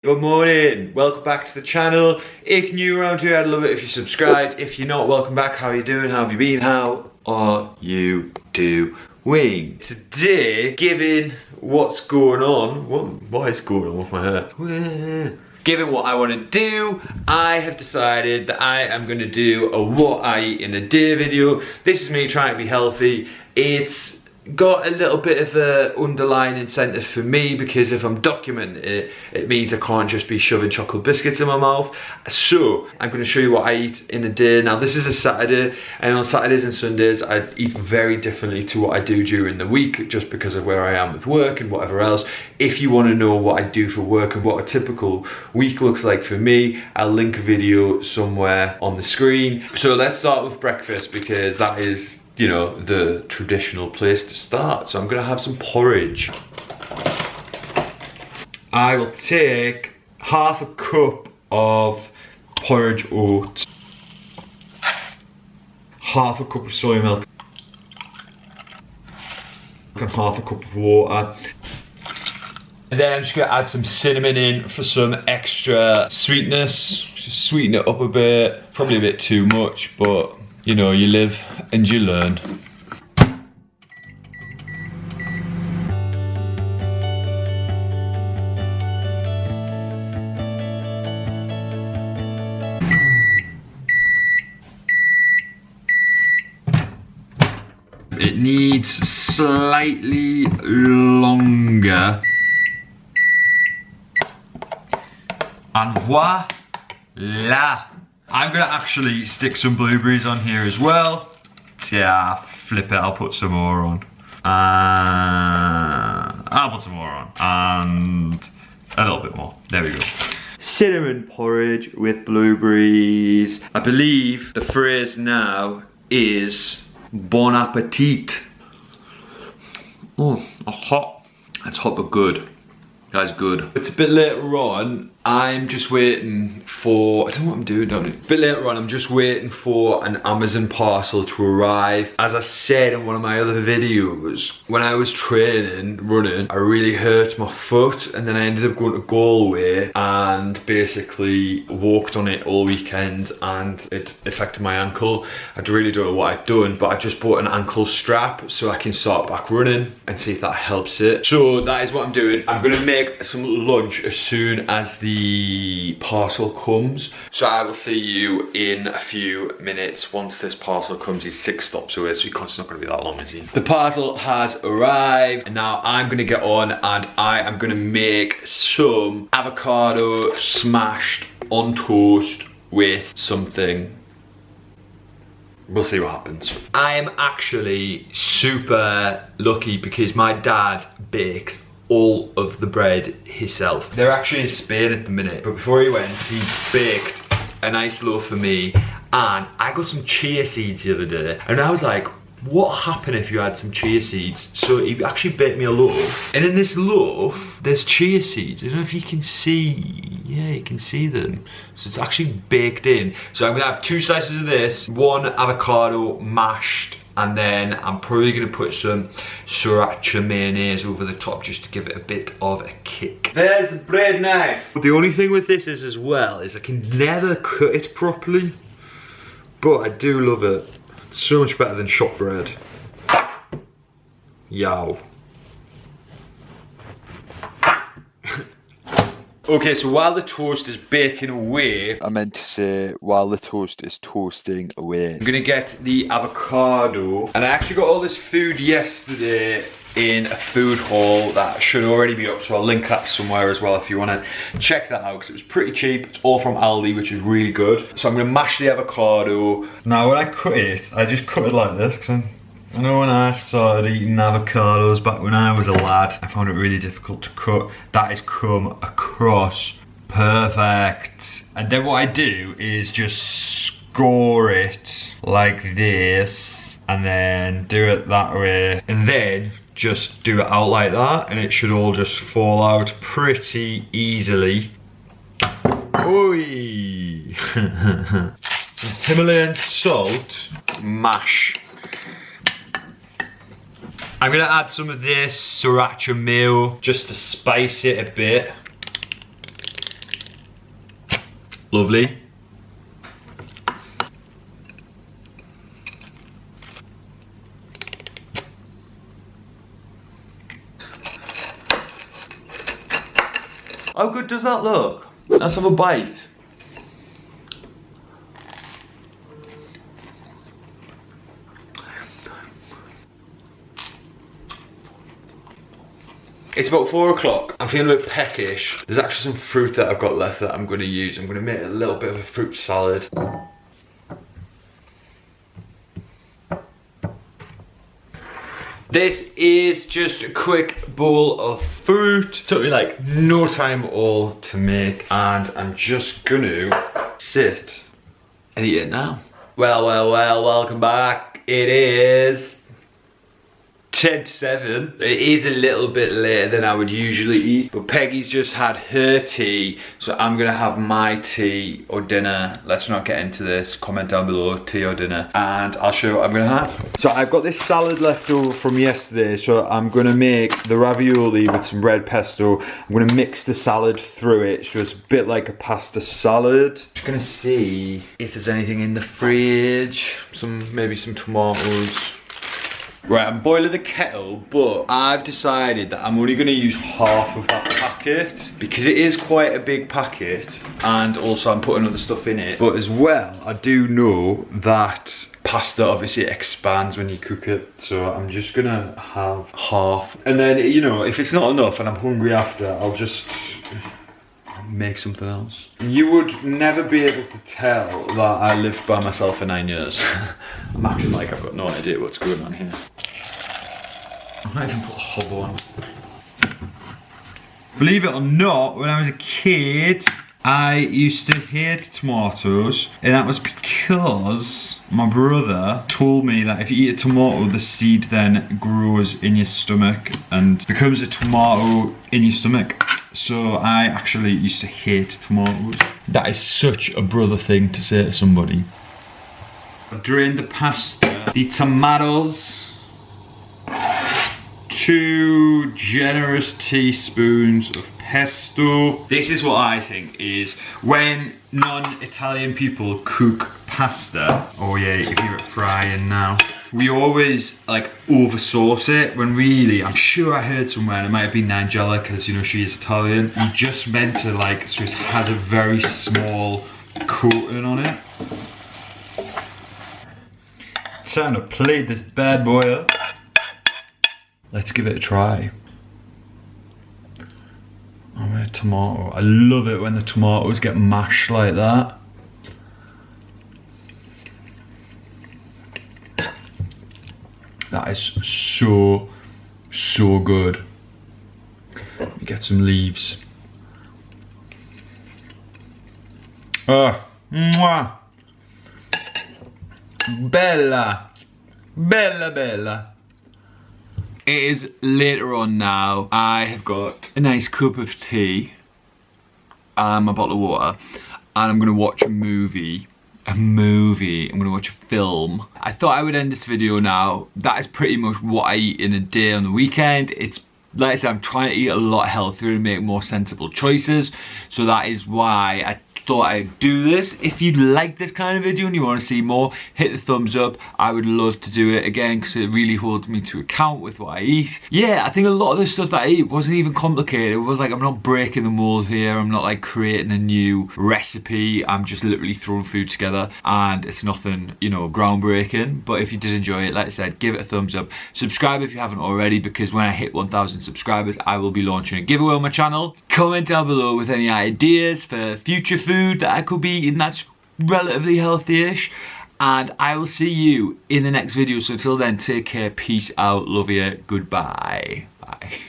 Good morning, welcome back to the channel. If new around here, I'd love it if you subscribed. If you're not, welcome back. How are you doing? How have you been? How are you doing? Today, given what's going on, what is going on with my hair? Given what I want to do, I have decided that I am going to do a what I eat in a day video. This is me trying to be healthy. It's got a little bit of a underlying incentive for me because if I'm documenting it, it means I can't just be shoving chocolate biscuits in my mouth. So I'm going to show you what I eat in a day. Now this is a Saturday, and on Saturdays and Sundays I eat very differently to what I do during the week, just because of where I am with work and whatever else. If you want to know what I do for work and what a typical week looks like for me, I'll link a video somewhere on the screen. So let's start with breakfast, because that is, you know, the traditional place to start. So I'm gonna have some porridge. I will take half a cup of porridge oats, half a cup of soy milk, and half a cup of water. And then I'm just gonna add some cinnamon in for some extra sweetness. Just sweeten it up a bit, probably a bit too much, but you know, you live and you learn. It needs slightly longer. And voila! I'm gonna actually stick some blueberries on here as well. Yeah, flip it, I'll put some more on. I'll put some more on. And a little bit more. There we go. Cinnamon porridge with blueberries. I believe the phrase now is bon appetit. Oh, hot. That's hot but good. That's good. It's a bit later on. I'm just waiting for, I don't know what I'm doing, don't I? A bit later on, I'm just waiting for an Amazon parcel to arrive. As I said in one of my other videos, when I was running, I really hurt my foot, and then I ended up going to Galway and basically walked on it all weekend, and it affected my ankle. I really don't know what I've done, but I just bought an ankle strap so I can start back running and see if that helps it. So that is what I'm doing. I'm gonna make some lunch as soon as the parcel comes. So I will see you in a few minutes once this parcel comes. He's 6 stops away, so it's not going to be that long, is he? The parcel has arrived, and now I'm going to get on and I am going to make some avocado smashed on toast with something. We'll see what happens. I am actually super lucky because my dad bakes all of the bread himself. They're actually in Spain at the minute, but before he went, he baked a nice loaf for me, and I got some chia seeds the other day, and I was like, what happened if you had some chia seeds? So he actually baked me a loaf, and in this loaf, there's chia seeds. I don't know if you can see, yeah, you can see them. So it's actually baked in. So I'm gonna have 2 slices of this, 1 avocado mashed, and then I'm probably gonna put some sriracha mayonnaise over the top just to give it a bit of a kick. There's the bread knife. The only thing with this is, as well, is I can never cut it properly, but I do love it. It's so much better than shop bread. Yow. Okay, so while the toast is baking away, I meant to say while the toast is toasting away, I'm gonna get the avocado. And I actually got all this food yesterday in a food haul that should already be up, so I'll link that somewhere as well if you want to check that out, because it was pretty cheap. It's all from Aldi, which is really good. So I'm gonna mash the avocado. Now when I cut it, I just cut it like this, because I know when I started eating avocados back when I was a lad, I found it really difficult to cut. That has come across perfect. And then what I do is just score it like this, and then do it that way, and then just do it out like that, and it should all just fall out pretty easily. Oi! Himalayan salt, mash. I'm gonna add some of this sriracha mayo just to spice it a bit. Lovely. How good does that look? Let's have a bite. It's about 4 o'clock. I'm feeling a bit peckish. There's actually some fruit that I've got left that I'm going to use. I'm going to make a little bit of a fruit salad. This is just a quick bowl of fruit. Took me like no time at all to make, and I'm just gonna sit and eat it now. Well, welcome back. It is 10 to 7. It is a little bit later than I would usually eat, but Peggy's just had her tea, so I'm gonna have my tea or dinner. Let's not get into this. Comment down below, tea or dinner, and I'll show you what I'm gonna have. So I've got this salad left over from yesterday, so I'm gonna make the ravioli with some red pesto. I'm gonna mix the salad through it, so it's a bit like a pasta salad. Just gonna see if there's anything in the fridge. Maybe some tomatoes. Right, I'm boiling the kettle, but I've decided that I'm only going to use half of that packet because it is quite a big packet, and also I'm putting other stuff in it. But as well, I do know that pasta obviously expands when you cook it, so I'm just going to have half. And then, you know, if it's not enough and I'm hungry after, I'll just make something else. You would never be able to tell that I lived by myself for 9 years. I'm acting like I've got no idea what's going on here. I might even put a hobo on. Believe it or not, when I was a kid, I used to hate tomatoes, and that was because my brother told me that if you eat a tomato, the seed then grows in your stomach and becomes a tomato in your stomach. So I actually used to hate tomatoes. That is such a brother thing to say to somebody. I've drained the pasta, the tomatoes, 2 generous teaspoons of pesto. This is what I think is when non-Italian people cook pasta. Oh yeah, you can hear it frying now. We always like over sauce it when really, I'm sure I heard somewhere, and it might have been Galla because you know she is Italian. You just meant to like, so it has a very small coating on it. Time to plate this bad boy up. Let's give it a try. Oh, my tomato. I love it when the tomatoes get mashed like that. That is so, so good. Let me get some leaves. Mwah. Bella. Bella, bella. It is later on now. I have got a nice cup of tea, a bottle of water, and I'm gonna watch a movie. I'm gonna watch a film. I thought I would end this video now. That is pretty much what I eat in a day on the weekend. It's, like I said, I'm trying to eat a lot healthier and make more sensible choices. So that is why I thought I'd do this. If you like this kind of video and you want to see more, hit the thumbs up. I would love to do it again because it really holds me to account with what I eat. Yeah, I think a lot of the stuff that I eat wasn't even complicated. It was like, I'm not breaking the mold here. I'm not like creating a new recipe. I'm just literally throwing food together, and it's nothing, you know, groundbreaking. But if you did enjoy it, like I said, give it a thumbs up. Subscribe if you haven't already, because when I hit 1,000 subscribers, I will be launching a giveaway on my channel. Comment down below with any ideas for future food that I could be eating that's relatively healthy-ish, and I will see you in the next video. So till then, take care, peace out, love you, goodbye, bye.